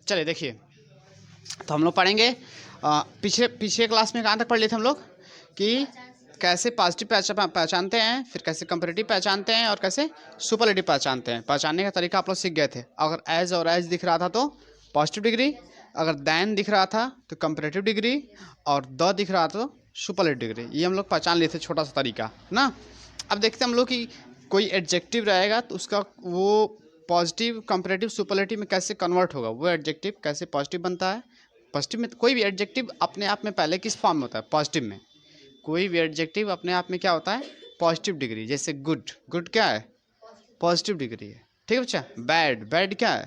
चलिए देखिए, तो हम लोग पढ़ेंगे पिछले क्लास में कहाँ तक पढ़ लिए थे हम लोग कि कैसे पॉजिटिव पहचानते हैं, फिर कैसे कंपैरेटिव पहचानते हैं और कैसे सुपरलेटिव पहचानते हैं। पहचानने का तरीका आप लोग सीख गए थे। अगर एज और एज दिख रहा था तो पॉजिटिव डिग्री, अगर दैन दिख रहा था तो कंपैरेटिव डिग्री, और द दिख रहा था तो सुपरलेटिव डिग्री। ये हम लोग पहचान लिए थे, छोटा सा तरीका ना। अब देखते हैं हम लोग कि कोई एडजेक्टिव रहेगा तो उसका वो पॉजिटिव, कंपैरेटिव, सुपरलेटिव में कैसे कन्वर्ट होगा। वो एडजेक्टिव कैसे पॉजिटिव बनता है। पॉजिटिव में कोई भी एडजेक्टिव अपने आप में पहले किस फॉर्म में होता है? पॉजिटिव में। कोई भी एडजेक्टिव अपने आप में क्या होता है? Positive degree. जैसे गुड, गुड क्या है? पॉजिटिव डिग्री है। ठीक है बच्चा। बैड, बैड क्या है?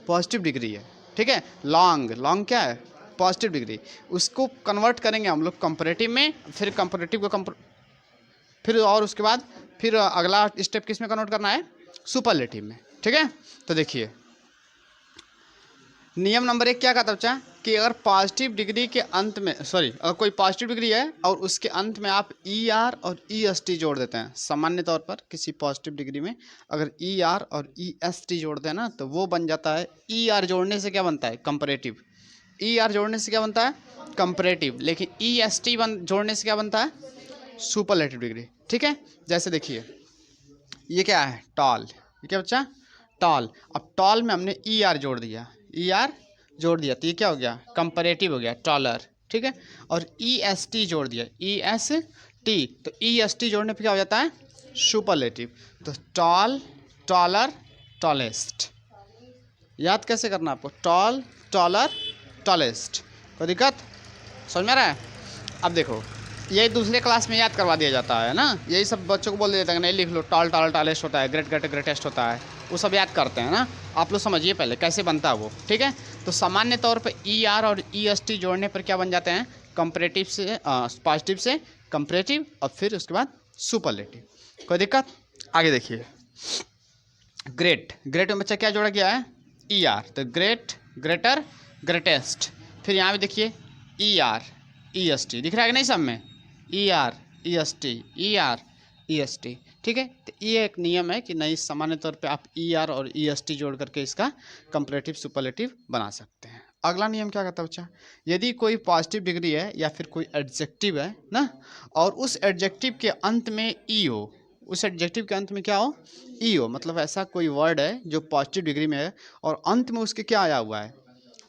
पॉजिटिव डिग्री है। ठीक है। लॉन्ग, लॉन्ग क्या है? Positive degree. उसको कन्वर्ट करेंगे हम लोग कंपैरेटिव में, फिर कंपैरेटिव को फिर और उसके बाद फिर अगला स्टेप किस में कन्वर्ट करना है? सुपरलेटिव में। ठीक है। तो देखिए, नियम नंबर 1 क्या कहता है बच्चा कि अगर पॉजिटिव डिग्री के अंत में, अगर कोई पॉजिटिव डिग्री है और उसके अंत में आप ई आर और ई एस टी जोड़ देते हैं। सामान्य तौर पर किसी पॉजिटिव डिग्री में अगर ई आर और ई एस टी जोड़ते हैं ना, तो वो बन जाता है, ई आर जोड़ने से क्या बनता है? कंपैरेटिव। ई आर जोड़ने से क्या बनता है? कंपैरेटिव। लेकिन ई एस टी जोड़ने से क्या बनता है? Superlative degree. ठीक है। जैसे देखिए, ये क्या है? टॉल। ये क्या बच्चा? टॉल। अब टॉल में हमने ई आर जोड़ दिया, ई आर जोड़ दिया तो ये क्या हो गया? कंपैरेटिव हो गया, टॉलर। ठीक है। और ई एस टी जोड़ दिया, ई एस टी, तो ई एस टी जोड़ने पे क्या हो जाता है? सुपरलेटिव। तो टॉल, टॉलर, टॉलेस्ट। याद कैसे करना आपको? Tall, taller, tallest. कोई दिक्कत? समझ में आ रहा है? अब देखो, यही दूसरे क्लास में याद करवा दिया जाता है ना। यही सब बच्चों को बोल दिया जाता है, नहीं लिख लो, टॉल, टॉल, टॉलेस्ट होता है, ग्रेट, ग्रेट, ग्रेटेस्ट होता है, वो सब याद करते हैं ना। आप लोग समझिए पहले कैसे बनता है वो। ठीक है। तो सामान्य तौर पे ई आर और ई एस टी जोड़ने पर क्या बन जाते हैं? कंपैरेटिव से पॉजिटिव से कंपैरेटिव, और फिर उसके बाद सुपरलेटिव। कोई दिक्कत? आगे देखिए, ग्रेट, ग्रेट में बच्चा क्या जोड़ा गया है? E R. तो ग्रेट, ग्रेटर, ग्रेटेस्ट। फिर यहाँ पे देखिए E R, E S T दिख रहा है कि नहीं सब में? E R, E S T, E R, E S T. ठीक है। तो ये एक नियम है कि नहीं, सामान्य तौर पे आप ई आर और ई एस टी जोड़ करके इसका कंपैरेटिव, सुपरलेटिव बना सकते हैं। अगला नियम क्या कहता है बच्चा? यदि कोई पॉजिटिव डिग्री है या फिर कोई एडजेक्टिव है ना, और उस एडजेक्टिव के अंत में ई हो, उस एडजेक्टिव के अंत में क्या हो? ई हो, मतलब ऐसा कोई वर्ड है जो पॉजिटिव डिग्री में है और अंत में उसके क्या आया हुआ है?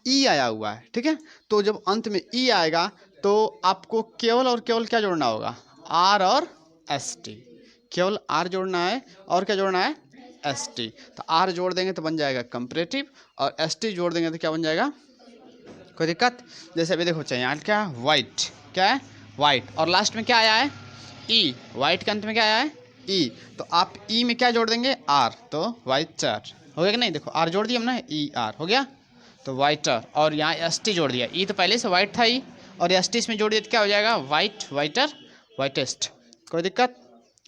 ई आया हुआ है। ठीक है। तो जब अंत में ई आएगा तो आपको केवल और केवल क्या जोड़ना होगा? आर और एस टी। केवल आर जोड़ना है और क्या जोड़ना है? S T. तो आर जोड़ देंगे तो बन जाएगा कंपैरेटिव, और एस टी जोड़ देंगे तो क्या बन जाएगा? कोई दिक्कत? जैसे अभी देखो, चाहिए यहाँ क्या? वाइट। क्या है? वाइट। और लास्ट में क्या आया है? ई। वाइट के अंत में क्या आया है? ई। तो आप ई में क्या जोड़ देंगे? आर। तो वाइटर हो गया कि नहीं? देखो, आर जोड़ दिया हमने, ई आर हो गया, तो वाइटर। और यहाँ एस टी जोड़ दिया, ई तो पहले से वाइट था ई, और एस टी इसमें जोड़ दिया तो क्या हो जाएगा? White, whiter, whitest. कोई दिक्कत?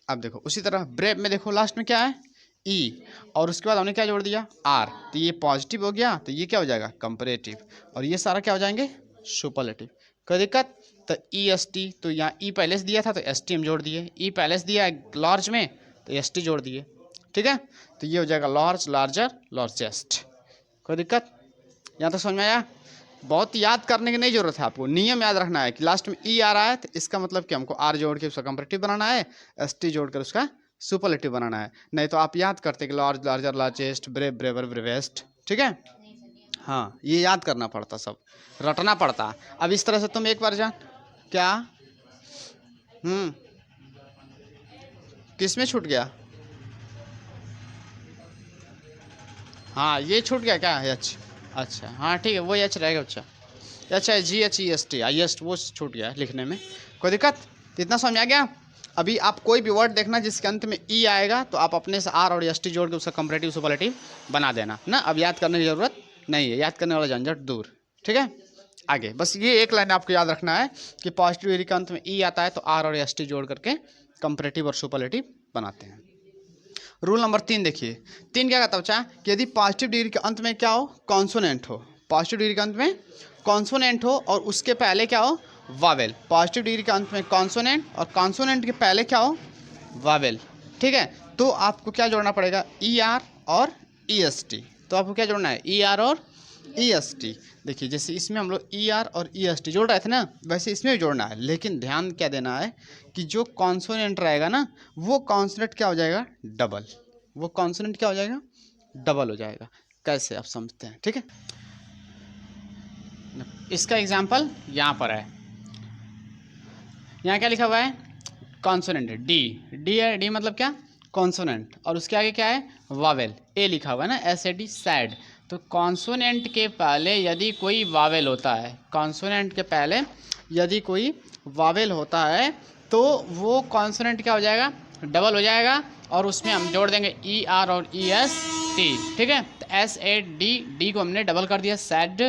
अब देखो उसी तरह ब्रेव में देखो, लास्ट में क्या है? ई, और उसके बाद हमने क्या जोड़ दिया? आर। तो ये पॉजिटिव हो गया, तो ये क्या हो जाएगा? कंपैरेटिव। और ये सारा क्या हो जाएंगे? सुपरलेटिव। कोई दिक्कत? तो ई एस टी, तो यहाँ ई पहले से दिया था तो एस टी हम जोड़ दिए, ई पहले से दिया है लार्ज में तो एस टी जोड़ दिए। ठीक है। तो ये हो जाएगा लार्ज, लार्जर, लार्जेस्ट। कोई दिक्कत? यहाँ तो समझ में आया? बहुत याद करने की नहीं जरूरत है, आपको नियम याद रखना है कि लास्ट में ई आ रहा है तो इसका मतलब कि हमको आर जोड़ के उसका कंपैरेटिव बनाना है, एस टी जोड़ कर उसका सुपरलेटिव बनाना है। नहीं तो आप याद करते कि large, larger, largest, brave, braver, bravest. ठीक है। हाँ, ये याद करना पड़ता, सब रटना पड़ता। अब इस तरह से तुम एक बार जान क्या किस में छूट गया? हाँ, ये छूट गया क्या? एच। अच्छा, हाँ ठीक है, वो एच रहेगा बच्चा। अच्छा, जी H E S T, I S, वो छूट गया लिखने में। कोई दिक्कत? तो इतना समझ आ गया? अभी आप कोई भी वर्ड देखना जिसके अंत में ई आएगा तो आप अपने से आर और एस टी जोड़ के उसका कंपैरेटिव, सुपरलेटिव बना देना ना। अब याद करने की जरूरत नहीं है, याद करने वाला झंझट दूर। ठीक है। आगे बस ये एक लाइन आपको याद रखना है कि पॉजिटिव डिग्री के अंत में ई आता है तो आर और एस टी जोड़ करके कंपैरेटिव और सुपरलेटिव बनाते हैं। रूल नंबर 3 देखिए, 3 क्या कहता है बच्चा कि यदि पॉजिटिव डिग्री के अंत में क्या हो? कॉन्सोनेंट हो। पॉजिटिव डिग्री के अंत में कॉन्सोनेंट हो और उसके पहले क्या हो? वावेल। पॉजिटिव डिग्री के अंत में कॉन्सोनेंट और कॉन्सोनेंट के पहले क्या हो? वावेल। ठीक है। तो आपको क्या जोड़ना पड़ेगा? ई आर और ई एस टी। तो आपको क्या जोड़ना है? ई आर और EST। देखिए जैसे इसमें हम लोग ER और EST जोड़ रहे थे ना, वैसे इसमें भी जोड़ना है, लेकिन ध्यान क्या देना है कि जो कॉन्सोनेंट रहेगा ना वो कॉन्सोनेंट क्या हो जाएगा, डबल। वो कॉन्सोनेंट क्या हो जाएगा, डबल हो जाएगा। कैसे आप समझते हैं, ठीक है। इसका एग्जाम्पल यहाँ पर है, यहाँ क्या लिखा हुआ है, कॉन्सोनेंट डी। डी है, डी मतलब क्या, कॉन्सोनेंट, और उसके आगे क्या है, वावेल। ए लिखा हुआ है ना, SAD, सैड। तो कॉन्सोनेंट के पहले यदि कोई वावेल होता है, कॉन्सोनेंट के पहले यदि कोई वावेल होता है तो वो कॉन्सोनेंट क्या हो जाएगा, डबल हो जाएगा, और उसमें हम जोड़ देंगे ER और EST, ठीक है। तो SAD, डी को हमने डबल कर दिया सैड,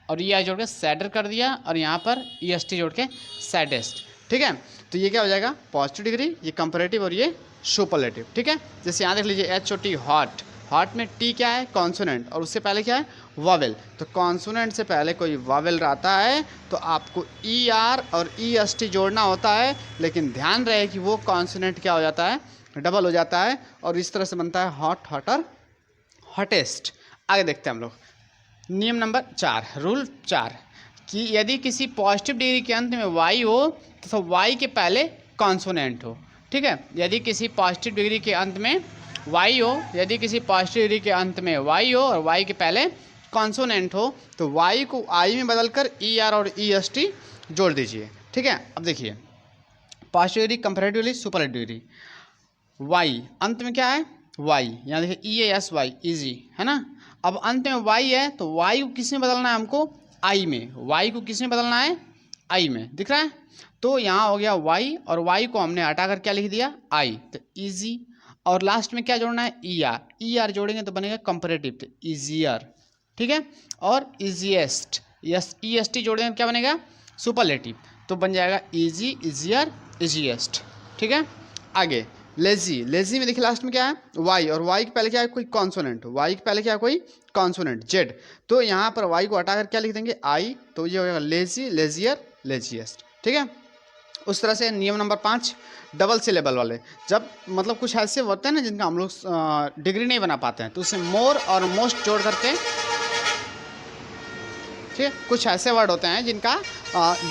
और ER जोड़ के सैडर कर दिया, और यहाँ पर EST जोड़ के सैडेस्ट, ठीक है। तो ये क्या हो जाएगा, पॉजिटिव डिग्री, ये कंपैरेटिव और ये सुपरलेटिव, ठीक है। जैसे यहाँ देख लीजिए HOT, हॉट। हॉट में T क्या है, कॉन्सोनेंट, और उससे पहले क्या है, वावेल। तो कॉन्सोनेंट से पहले कोई वावेल रहता है तो आपको ER और EST जोड़ना होता है, लेकिन ध्यान रहे कि वो कॉन्सोनेंट क्या हो जाता है, डबल हो जाता है, और इस तरह से बनता है हॉट, हॉटर, हॉटेस्ट। आगे देखते हैं हम लोग नियम नंबर 4, रूल 4, कि यदि किसी पॉजिटिव डिग्री के अंत में y हो तो y के पहले कॉन्सोनेंट हो, ठीक है। यदि किसी पॉजिटिव डिग्री के अंत में y हो, यदि किसी पॉजिटिव डिग्री के अंत में y हो और y के पहले कॉन्सोनेंट हो तो y को I में बदलकर ER और EST जोड़ दीजिए, ठीक है। अब देखिए positive degree, comparatively, superlative degree, y अंत में क्या है, y, यहाँ देखिए EASY, इजी है ना। अब अंत में y है तो y को किस में बदलना है हमको, I में। y को किस में बदलना है, I में, दिख रहा है। तो यहाँ हो गया y, और y को हमने हटा कर क्या लिख दिया, I, तो इजी। और लास्ट में क्या जोड़ना है, ER। ER जोड़ेंगे तो बनेगा कंपैरेटिव, तो ईजियर, ठीक है। और इजीएस्ट, EST जोड़ेंगे तो क्या बनेगा, सुपरलेटिव, तो बन जाएगा इजी, इजियर, इजीएस्ट, ठीक है। आगे लेजी, लेजी में देखिए लास्ट में क्या है, y, और y के पहले क्या है, कोई कॉन्सोनेंट, y के पहले क्या है, कोई कॉन्सोनेंट, z। तो यहाँ पर y को हटाकर क्या लिख देंगे, I, तो ये हो जाएगा लेजी, लेजियर, लेजिएस्ट, ठीक है। उस तरह से नियम नंबर 5, डबल सिलेबल वाले, जब मतलब कुछ ऐसे होते हैं ना जिनका हम लोग डिग्री नहीं बना पाते हैं, तो उसमें मोर और मोस्ट जोड़ करके, ठीक है, कुछ ऐसे वर्ड होते हैं जिनका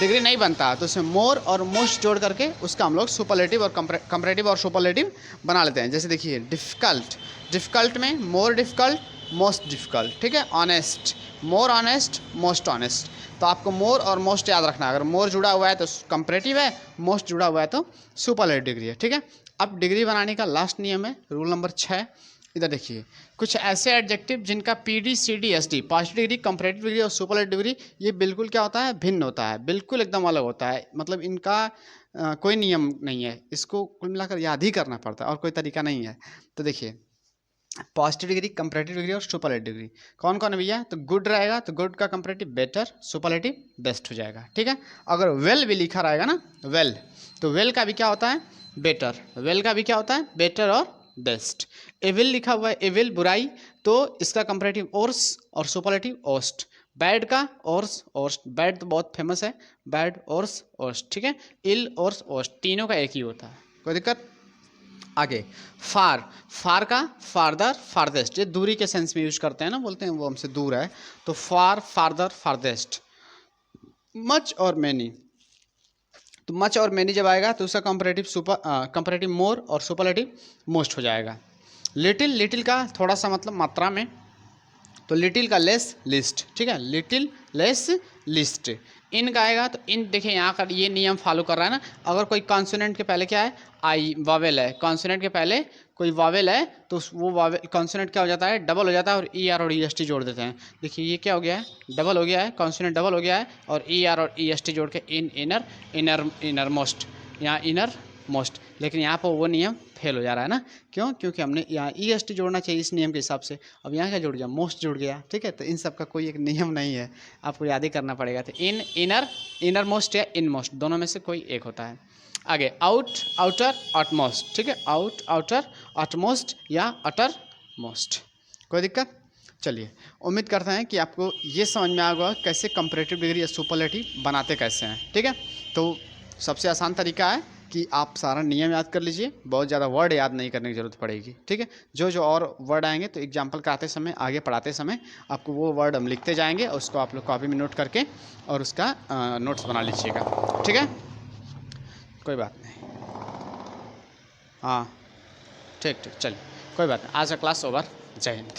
डिग्री नहीं बनता, तो उसमें मोर और मोस्ट जोड़ करके उसका हम लोग सुपरलेटिव और कंपैरेटिव और सुपरलेटिव बना लेते हैं। जैसे देखिए डिफ़िकल्ट, डिफ़िकल्ट में मोर डिफ़िकल्ट, मोस्ट डिफ़िकल्ट, ठीक है। Honest, more honest, most honest. तो आपको मोर और मोस्ट याद रखना है, अगर मोर जुड़ा हुआ है तो कंपैरेटिव है, मोस्ट जुड़ा हुआ है तो सुपरलेटिव डिग्री है, ठीक है। अब डिग्री बनाने का लास्ट नियम है, रूल नंबर 6। इधर देखिए कुछ ऐसे एडजेक्टिव जिनका PD, CD, SD, positive degree, comparative degree और सुपरलेटिव डिग्री, ये बिल्कुल क्या होता है, भिन्न होता है, बिल्कुल एकदम अलग होता है। मतलब इनका कोई नियम नहीं है, इसको कुल मिलाकर याद ही करना पड़ता है और कोई तरीका नहीं है। तो देखिए पॉजिटिव डिग्री, कंपैरेटिव डिग्री और सुपरलेटिव डिग्री कौन कौन है भैया, तो गुड रहेगा तो गुड का कंपैरेटिव बेटर, सुपरलेटिव बेस्ट हो जाएगा, ठीक है। अगर वेल भी लिखा रहेगा ना, वेल, तो वेल का भी क्या होता है, बेटर, वेल का भी क्या होता है, बेटर और बेस्ट। एविल लिखा हुआ है, एविल बुराई, तो इसका कंपैरेटिव ओर्स और सुपरलेटिव ओस्ट। बैड का ओर्स, ओस्ट, बैड तो बहुत फेमस है, बैड, ओर्स, ओस्ट, ठीक है। इल, ओर्स, ओस्ट, तीनों का एक ही होता है, कोई दिक्कत। आगे फार, फार का फारदर, फारदेस्ट, ये दूरी के सेंस में यूज करते हैं ना, बोलते हैं वो हमसे दूर है, तो फार, फारदर, फारदेस्ट। मच और मैनी, तो मच और मैनी जब आएगा तो उसका कंपैरेटिव मोर और सुपरलेटिव मोस्ट हो जाएगा। लिटिल, लिटिल का थोड़ा सा मतलब मात्रा में, तो लिटिल का लेस, लिस्ट, ठीक है, लिटिल, लेस, लिस्ट। इन का आएगा तो इन, देखिए यहाँ का ये नियम फॉलो कर रहा है ना, अगर कोई कॉन्सोनेंट के पहले क्या है, आई, वावेल है, कॉन्सोनेंट के पहले कोई वावेल है तो वो वावेल कॉन्सोनेंट क्या हो जाता है, डबल हो जाता है, और ER और EST जोड़ देते हैं। देखिए ये क्या हो गया है, डबल हो गया है, कॉन्सोनेंट डबल हो गया है, और ER और EST जोड़ के इन, इनर, इनर मोस्ट, यहाँ इनर मोस्ट। लेकिन यहाँ पर वो नियम फेल हो जा रहा है ना, क्यों, क्योंकि हमने यहाँ EST जोड़ना चाहिए इस नियम के हिसाब से, अब यहाँ क्या जुड़ गया, मोस्ट जुड़ गया, ठीक है। तो इन सब का कोई एक नियम नहीं है, आपको याद ही करना पड़ेगा। तो इन, इनर, इनर मोस्ट या इन मोस्ट, दोनों में से कोई एक होता है। आगे आउट, आउटर, आउटमोस्ट, ठीक है, आउट, आउटर, आउटमोस्ट या अटर मोस्ट, कोई दिक्कत। चलिए उम्मीद करते हैं कि आपको ये समझ में आ गया कैसे कंपैरेटिव डिग्री या सुपरलेटिव बनाते कैसे हैं, ठीक है। तो सबसे आसान तरीका है कि आप सारा नियम याद कर लीजिए, बहुत ज़्यादा वर्ड याद नहीं करने की ज़रूरत पड़ेगी, ठीक है। जो जो और वर्ड आएंगे तो एग्जाम्पल कराते समय, आगे पढ़ाते समय आपको वो वर्ड हम लिखते जाएंगे और उसको आप लोग कॉपी में नोट करके और उसका नोट्स बना लीजिएगा, ठीक है। कोई बात नहीं, हाँ ठीक ठीक, चलिए कोई बात नहीं। आज का क्लास ओवर। जय हिंद।